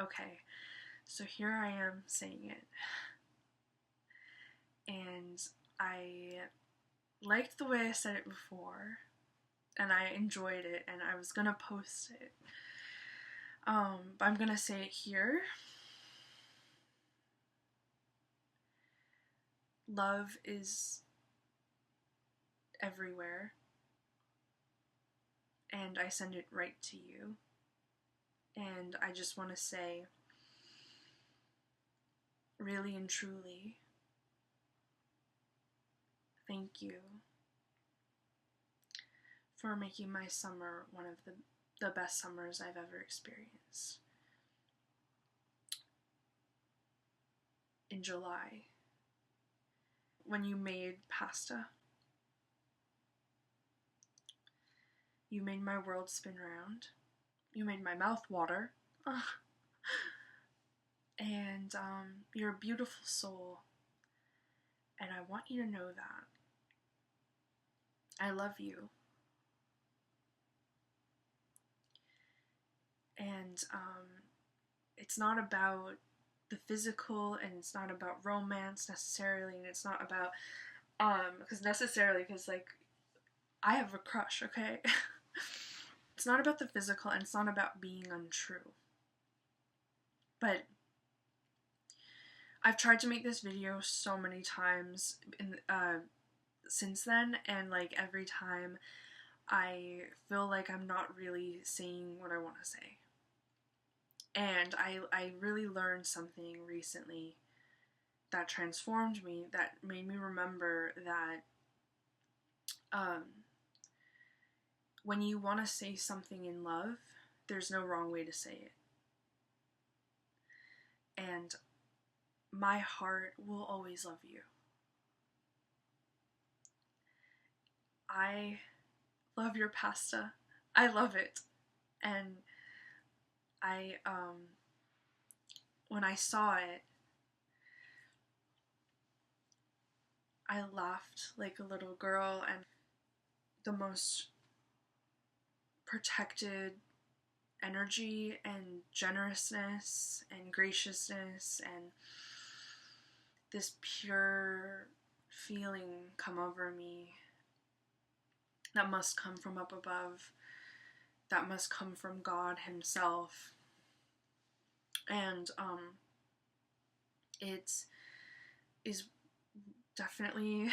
Okay, so here I am saying it, and I liked the way I said it before, and I enjoyed it, and I was gonna post it. But I'm gonna say it here. Love is everywhere, and I send it right to you. And I just want to say, really and truly, thank you for making my summer one of the best summers I've ever experienced. In July, when you made pasta, you made my world spin round. You made my mouth water. And you're a beautiful soul. And I want you to know that. I love you. And it's not about the physical, and it's not about romance necessarily, and it's not about because like I have a crush, okay? It's not about the physical, and it's not about being untrue. But I've tried to make this video so many times since then, and like every time I feel like I'm not really saying what I want to say. And I really learned something recently that transformed me, that made me remember that when you want to say something in love, there's no wrong way to say it. And my heart will always love you. I love your pasta. I love it. And I when I saw it, I laughed like a little girl, and the most protected energy and generousness and graciousness and this pure feeling come over me that must come from up above, that must come from God himself. And it is definitely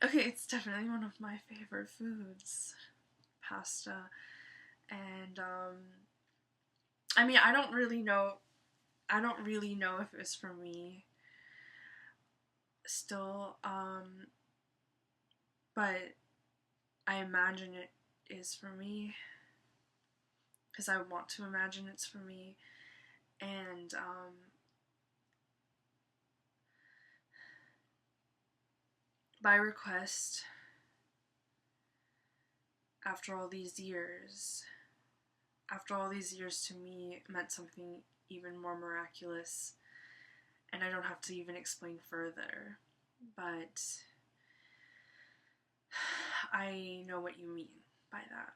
okay, it's definitely one of my favorite foods, pasta. And I mean, I don't really know if it was for me still, but I imagine it is for me, because I want to imagine it's for me. And by request, after all these years to me, it meant something even more miraculous, and I don't have to even explain further, but I know what you mean by that.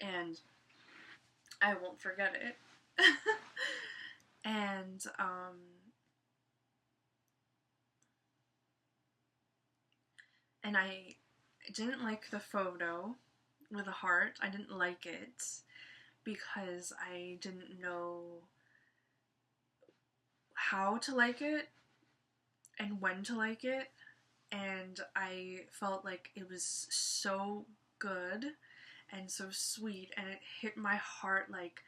And I won't forget it. And I didn't like the photo with a heart. I didn't like it because I didn't know how to like it and when to like it, and I felt like it was so good and so sweet, and it hit my heart like,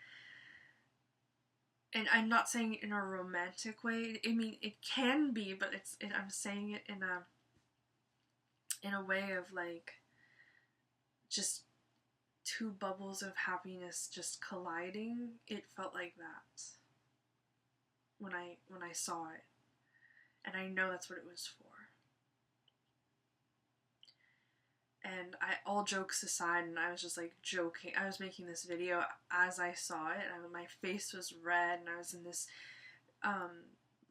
and I'm not saying it in a romantic way. I mean, it can be, but I'm saying it in a way of like just two bubbles of happiness just colliding. It felt like that when I saw it, and I know that's what it was for. And all jokes aside, and I was just like joking, I was making this video as I saw it, and my face was red, and I was in this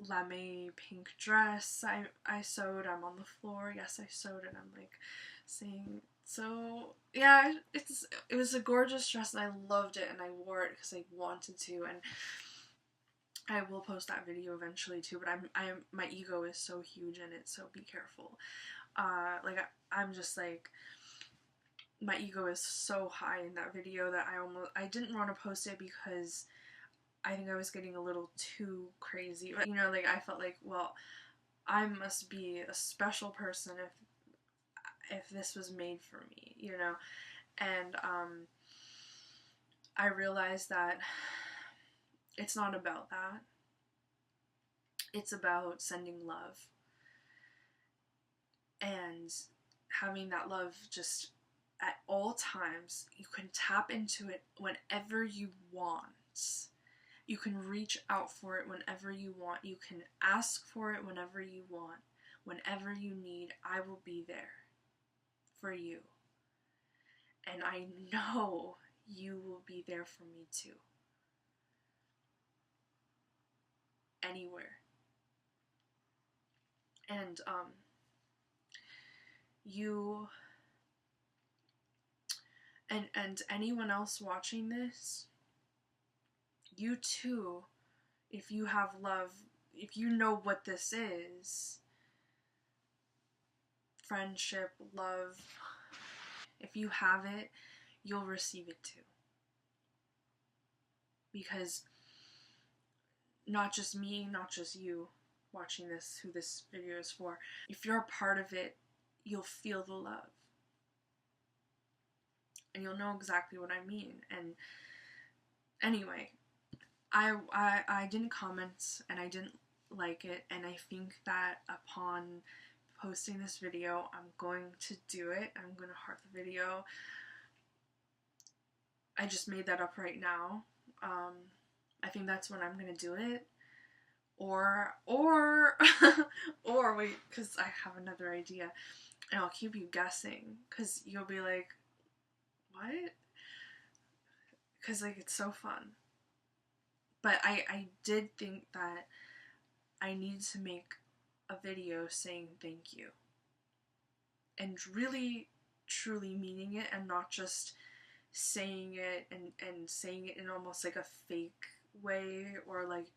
lame pink dress I sewed. I'm on the floor. Yes, I sewed it. I'm like saying So yeah, it was a gorgeous dress and I loved it and I wore it because I wanted to, and I will post that video eventually too. But my ego is so huge in it, so be careful. Like I'm just like, my ego is so high in that video that I didn't want to post it because I think I was getting a little too crazy. But, you know, like I felt like, well, I must be a special person if this was made for me, you know. And I realized that it's not about that. It's about sending love and having that love just at all times. You can tap into it whenever you want. You can reach out for it whenever you want. You can ask for it whenever you want. Whenever you need, I will be there for you. And I know you will be there for me too. Anywhere. And you and anyone else watching this, you too, if you have love, if you know what this is, friendship, love, if you have it, you'll receive it too. Because not just me, not just you watching this, who this video is for, if you're a part of it, you'll feel the love. And you'll know exactly what I mean. And anyway, I didn't comment and I didn't like it, and I think that upon posting this video, I'm going to do it. I'm going to heart the video. I just made that up right now. I think that's when I'm going to do it. Or wait, because I have another idea, and I'll keep you guessing, because you'll be like, what? Because like it's so fun. But I did think that I need to make a video saying thank you. And really, truly meaning it, and not just saying it and saying it in almost like a fake way, or like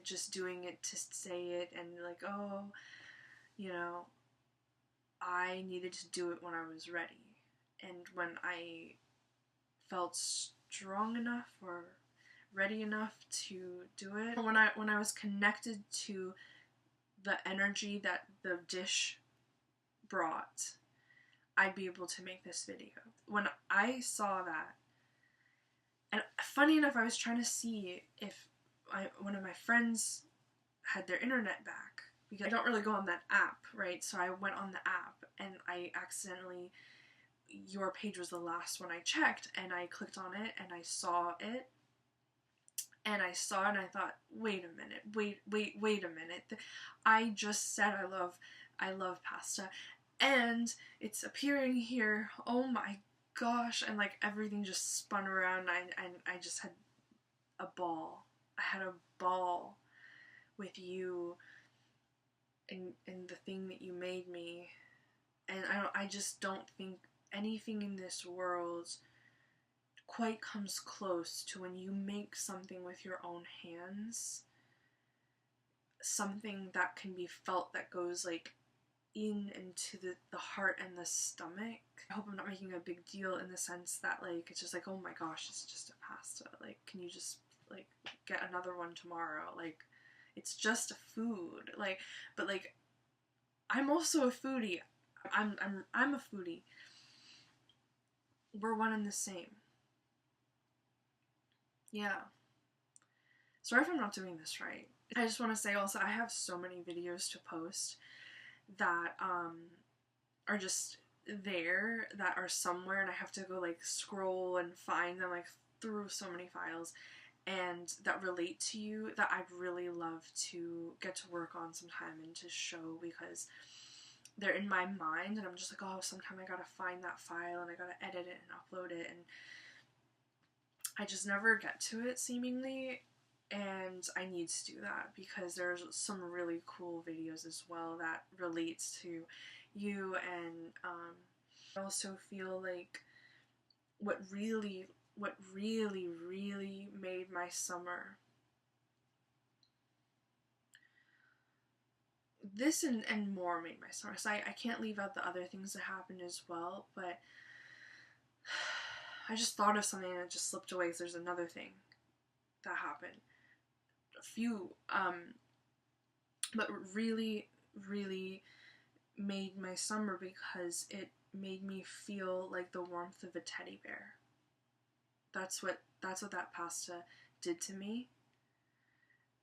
just doing it to say it, and like, oh, you know, I needed to do it when I was ready. And when I felt strong enough or ready enough to do it. When I was connected to the energy that the dish brought, I'd be able to make this video. When I saw that, and funny enough, I was trying to see if one of my friends had their internet back, because I don't really go on that app, right? So I went on the app and I accidentally, your page was the last one I checked, and I clicked on it and I saw it. And I saw it and I thought, wait a minute, wait a minute. I just said I love pasta, and it's appearing here. Oh my gosh. And like everything just spun around, and I just had a ball. I had a ball with you and the thing that you made me. And I just don't think anything in this world quite comes close to when you make something with your own hands, something that can be felt, that goes like into the heart and the stomach. I hope I'm not making a big deal in the sense that like it's just like, oh my gosh, it's just a pasta, like can you just like get another one tomorrow, like it's just a food, like, but like I'm also a foodie. I'm a foodie. We're one and the same. Yeah. Sorry if I'm not doing this right. I just want to say also, I have so many videos to post that are just there, that are somewhere, and I have to go like scroll and find them like through so many files, and that relate to you, that I'd really love to get to work on sometime and to show, because they're in my mind and I'm just like, oh, sometime I gotta find that file and I gotta edit it and upload it, and I just never get to it seemingly. And I need to do that because there's some really cool videos as well that relates to you, and I also feel like what really made my summer, this and more made my summer. So I can't leave out the other things that happened as well, but I just thought of something and it just slipped away because there's another thing that happened. A few, but really made my summer because it made me feel like the warmth of a teddy bear. That's what that pasta did to me.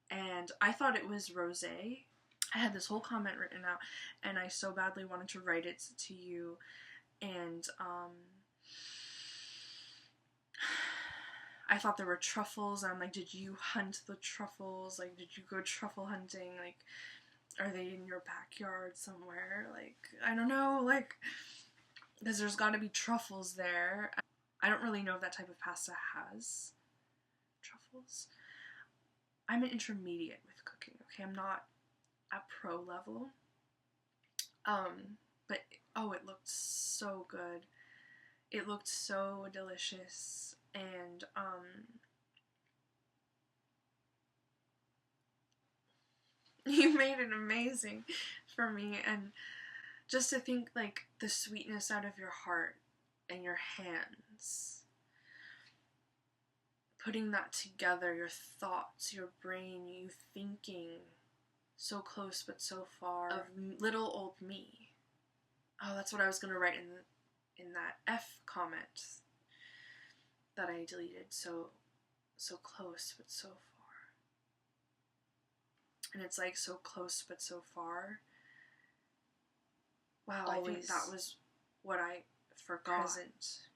And I thought it was rosé. I had this whole comment written out, and I so badly wanted to write it to you. And I thought there were truffles. I'm like, did you hunt the truffles? Like, did you go truffle hunting? Like, are they in your backyard somewhere? Like, I don't know. Like, because there's got to be truffles there. I don't really know if that type of pasta has truffles. I'm an intermediate with cooking, okay? I'm not at pro level. But, oh, it looked so good. It looked so delicious. And, you made it amazing for me. And just to think, like, the sweetness out of your heart and your hands, putting that together, your thoughts, your brain, you thinking so close but so far of little old me. Oh, that's what I was gonna write in that F comment that I deleted. So close but so far. And it's like so close but so far. Wow, I think that was what I forgot. Present.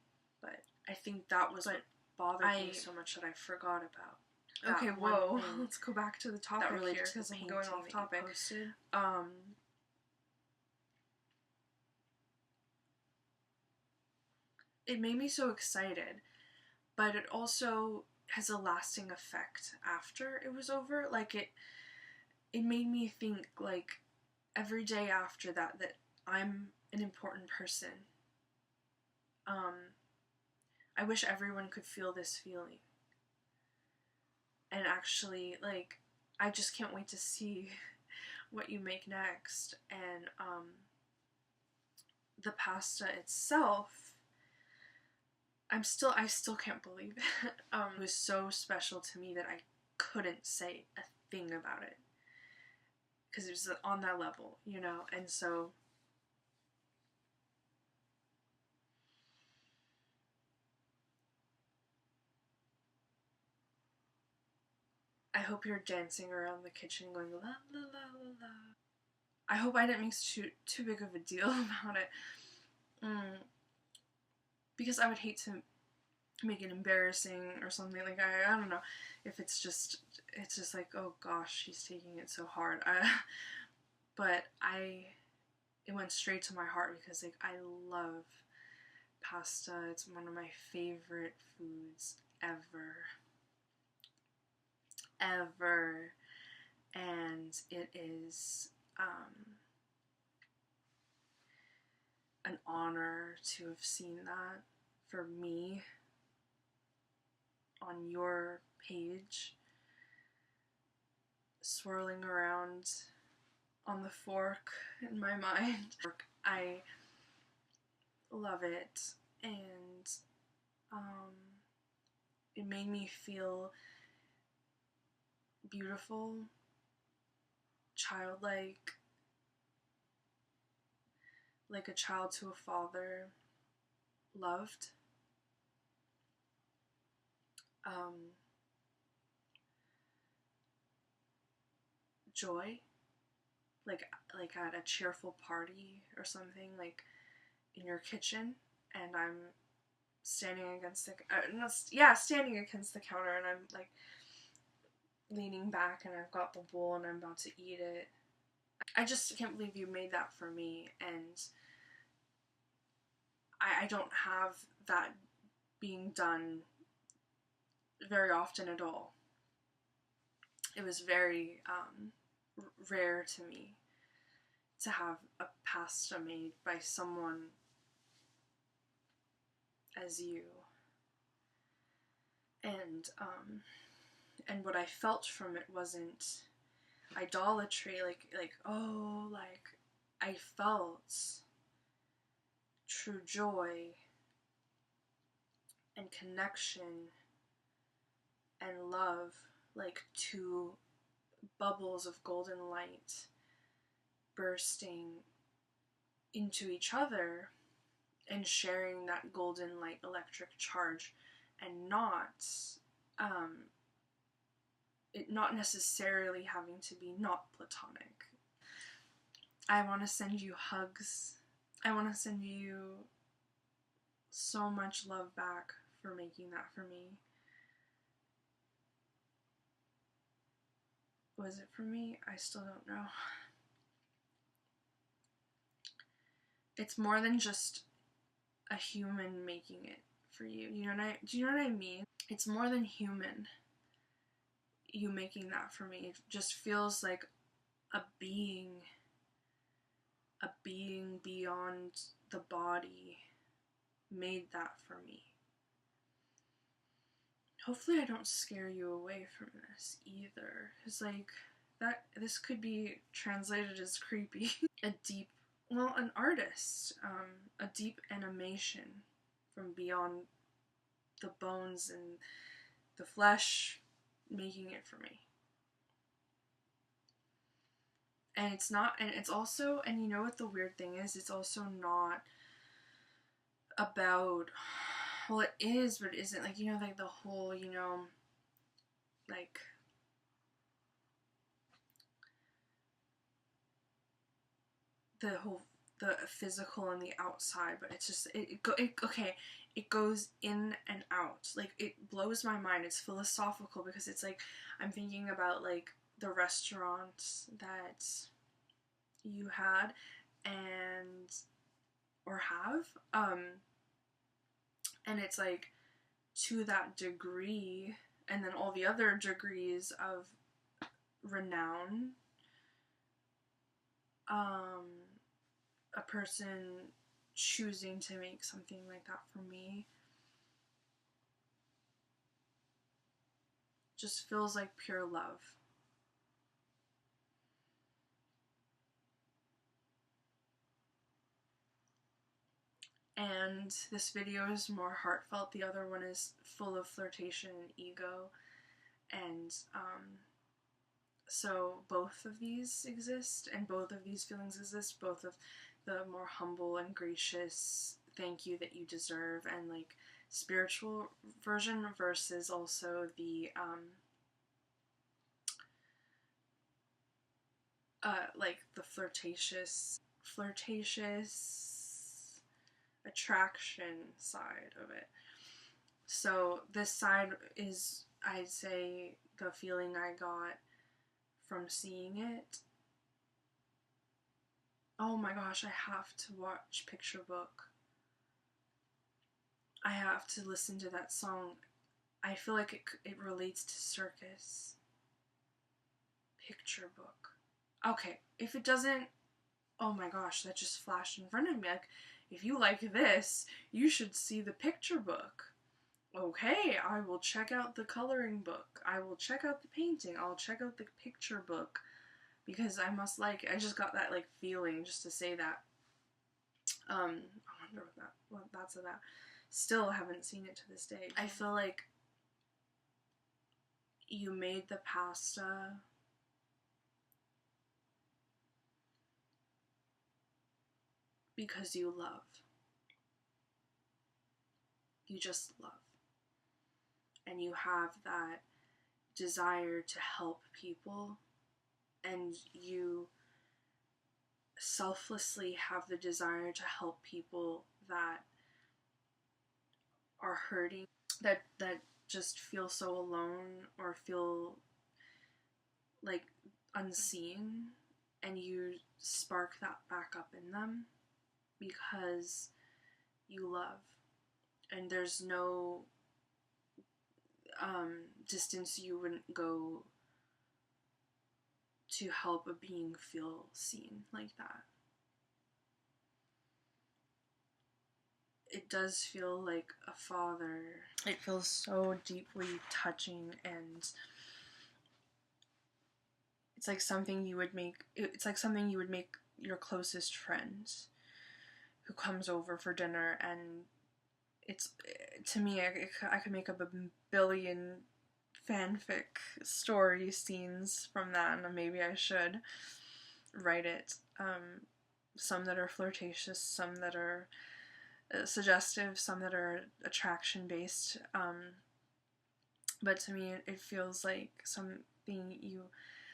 But I think that was what bothered me so much that I forgot about. Okay, whoa. Let's go back to the topic here because I'm going off topic. It made me so excited, but it also has a lasting effect after it was over. Like, it made me think, like, every day after that I'm an important person. I wish everyone could feel this feeling. And actually, like, I just can't wait to see what you make next. And the pasta itself, I still can't believe it. It was so special to me that I couldn't say a thing about it. Because it was on that level, you know? And so I hope you're dancing around the kitchen going la la la la la. I hope I didn't make too big of a deal about it. Because I would hate to make it embarrassing or something. Like, I don't know if it's just like, oh gosh, she's taking it so hard. But it went straight to my heart because, like, I love pasta. It's one of my favorite foods ever. And it is an honor to have seen that for me on your page, swirling around on the fork in my mind. I love it, and it made me feel beautiful, childlike, like a child to a father, loved. Joy, like at a cheerful party or something, like in your kitchen, and I'm standing against the counter, and I'm like leaning back, and I've got the bowl, and I'm about to eat it. I just can't believe you made that for me, and I don't have that being done very often at all. It was very rare to me to have a pasta made by someone as you. And what I felt from it wasn't idolatry, like oh, like I felt true joy and connection and love, like two bubbles of golden light bursting into each other and sharing that golden light electric charge, and it not necessarily having to be not platonic. I want to send you hugs. I want to send you so much love back for making that for me. Was it for me? I still don't know. It's more than just a human making it for you. Do you know what I mean? It's more than human, you making that for me. It just feels like a being beyond the body made that for me. Hopefully I don't scare you away from this either, because like this could be translated as creepy. An artist, a deep animation from beyond the bones and the flesh, making it for me. And it's also, and you know what the weird thing is, it's also not about, well, it is, but it isn't, like, you know, like the whole, you know, like, the physical and the outside, but it's just, it goes in and out. Like, it blows my mind. It's philosophical because it's like, I'm thinking about, like, the restaurants that you had or have, and it's like, to that degree, and then all the other degrees of renown, a person choosing to make something like that for me just feels like pure love. And this video is more heartfelt. The other one is full of flirtation and ego. And so both of these exist, and both of these feelings exist. Both of the more humble and gracious thank you that you deserve, and like spiritual version, versus also the like the flirtatious attraction side of it. So this side is, I'd say, the feeling I got from seeing it. Oh my gosh, I have to watch Picture Book. I have to listen to that song. I feel like it relates to Circus. Picture Book. Okay, if it doesn't, oh my gosh, that just flashed in front of me. Like, if you like this, you should see the Picture Book. Okay, I will check out the coloring book. I will check out the painting. I'll check out the picture book, because I must like it. I just got that like feeling just to say that. I wonder what that's about. Still haven't seen it to this day. I feel like you made the pasta because you love. You just love. And you have that desire to help people, and you selflessly have the desire to help people that are hurting, that just feel so alone or feel like unseen, and you spark that back up in them because you love, and there's no distance you wouldn't go to help a being feel seen like that. it does feel like a father. It feels so deeply touching, and it's like something you would make your closest friend who comes over for dinner, and it's, to me, I could make up a billion fanfic story scenes from that, and maybe I should write it. Some that are flirtatious, some that are suggestive, some that are attraction based. But to me, it feels like something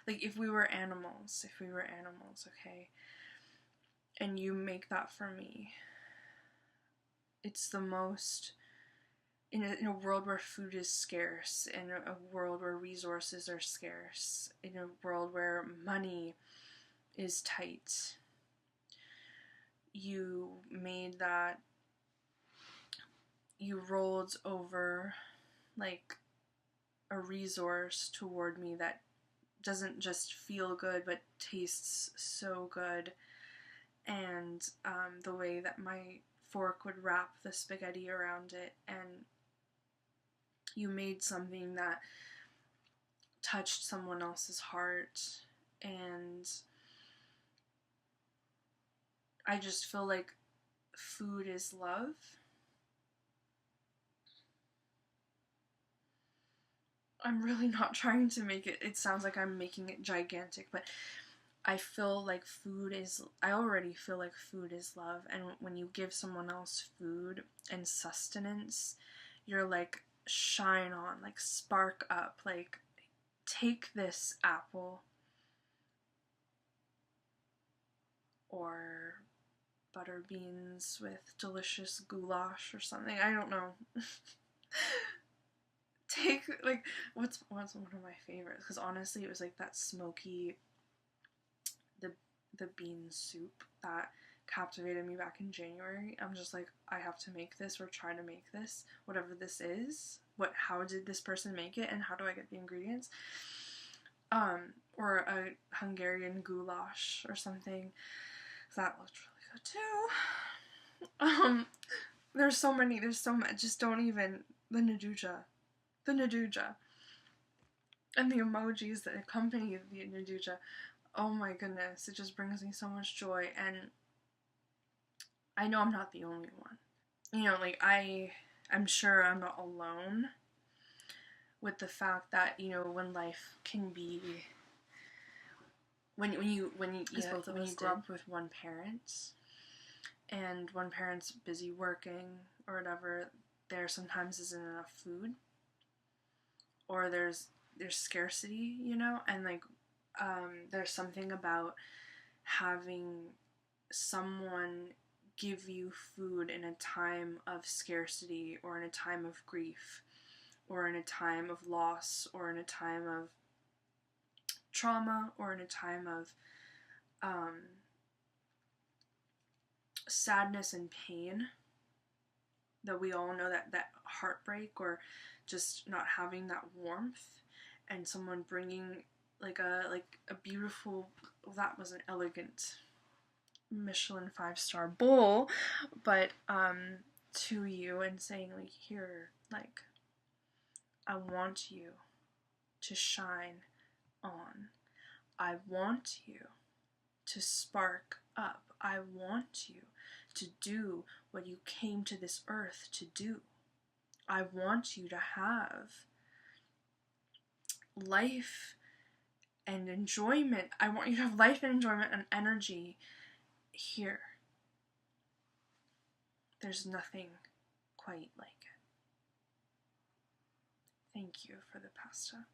like if we were animals, okay, and you make that for me, it's the most, in a world where food is scarce, in a world where resources are scarce, in a world where money is tight, you made that, you rolled over like a resource toward me that doesn't just feel good but tastes so good. And the way that my fork would wrap the spaghetti around it, and you made something that touched someone else's heart, and I just feel like food is love. I'm really not trying to make it, it sounds like I'm making it gigantic, but I feel like I already feel like food is love, and when you give someone else food and sustenance, you're like, shine on, like spark up, like take this apple or butter beans with delicious goulash or something, I don't know. Take, like, what's one of my favorites, because honestly it was like that smoky, the bean soup that captivated me back in January. I'm just like, I have to make this, or try to make this, whatever this is. How did this person make it, and how do I get the ingredients? Or a Hungarian goulash or something. That looked really good too. There's so much. Just don't even, the Nduja, and the emojis that accompany the Nduja. Oh my goodness, it just brings me so much joy, and I know I'm not the only one. You know, like, I'm sure I'm not alone with the fact that, you know, when life can be, when you grow up with one parent, and one parent's busy working or whatever, there sometimes isn't enough food, or there's scarcity, you know, and like, there's something about having someone give you food in a time of scarcity, or in a time of grief, or in a time of loss, or in a time of trauma, or in a time of sadness and pain, that we all know, that heartbreak, or just not having that warmth, and someone bringing like a beautiful, that was an elegant Michelin 5-star bowl, but to you, and saying like, here, like, I want you to shine on. I want you to spark up. I want you to do what you came to this earth to do. I want you to have life and enjoyment. I want you to have life and enjoyment and energy here. There's nothing quite like it. Thank you for the pasta.